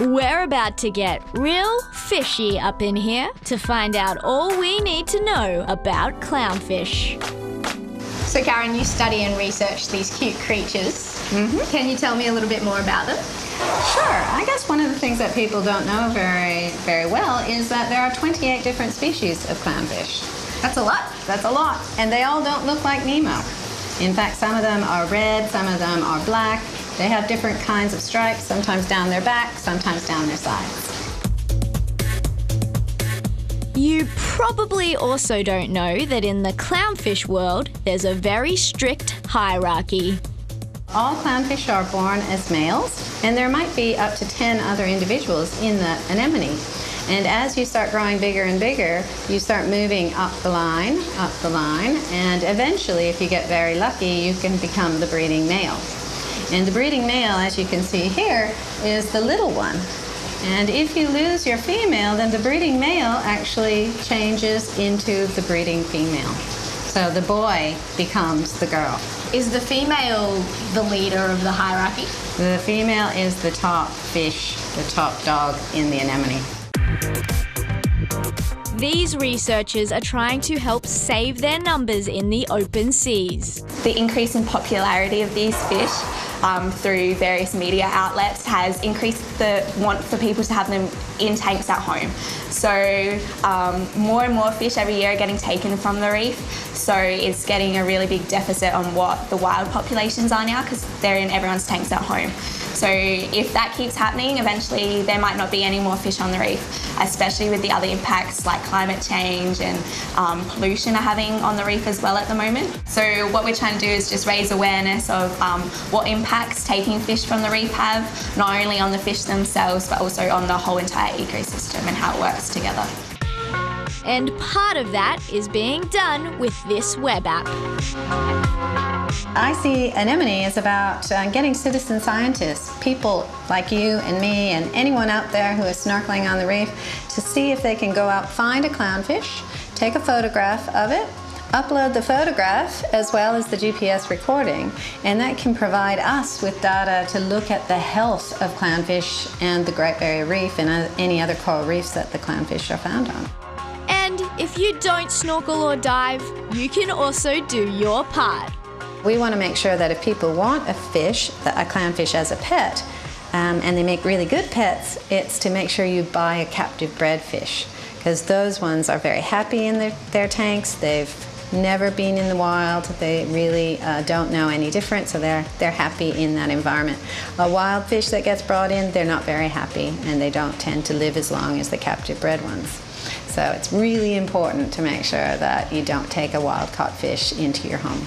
We're about to get real fishy up in here to find out all we need to know about clownfish. So Karen, you study and research these cute creatures. Can you tell me a little bit more about them? Sure. I guess one of the things that people don't know very well is that there are 28 different species of clownfish. That's a lot. That's a lot. And they all don't look like Nemo. In fact, some of them are red, some of them are black. They have different kinds of stripes, sometimes down their back, sometimes down their sides. You probably also don't know that in the clownfish world, there's a very strict hierarchy. All clownfish are born as males, and there might be up to 10 other individuals in the anemone. And as you start growing bigger and bigger, you start moving up the line, and eventually, if you get very lucky, you can become the breeding male. And the breeding male, as you can see here, is the little one. And if you lose your female, then the breeding male actually changes into the breeding female. So the boy becomes the girl. Is the female the leader of the hierarchy? The female is the top fish, the top dog in the anemone. These researchers are trying to help save their numbers in the open seas. The increase in popularity of these fish through various media outlets has increased the want for people to have them in tanks at home. So more and more fish every year are getting taken from the reef, so it's getting a really big deficit on what the wild populations are now because they're in everyone's tanks at home. So if that keeps happening, eventually there might not be any more fish on the reef, especially with the other impacts like climate change and pollution are having on the reef as well at the moment. So what we're trying to do is just raise awareness of what impacts taking fish from the reef have, not only on the fish themselves, but also on the whole entire ecosystem and how it works together. And part of that is being done with this web app. I see Anemone is about getting citizen scientists, people like you and me and anyone out there who is snorkeling on the reef, to see if they can go out, find a clownfish, take a photograph of it, upload the photograph as well as the GPS recording, and that can provide us with data to look at the health of clownfish and the Great Barrier Reef and any other coral reefs that the clownfish are found on. And if you don't snorkel or dive, you can also do your part. We want to make sure that if people want a fish, a clownfish as a pet, and they make really good pets, it's to make sure you buy a captive bred fish, because those ones are very happy in their tanks. They've never been in the wild. They really don't know any different, so they're happy in that environment. A wild fish that gets brought in, they're not very happy, and they don't tend to live as long as the captive bred ones. So it's really important to make sure that you don't take a wild caught fish into your home.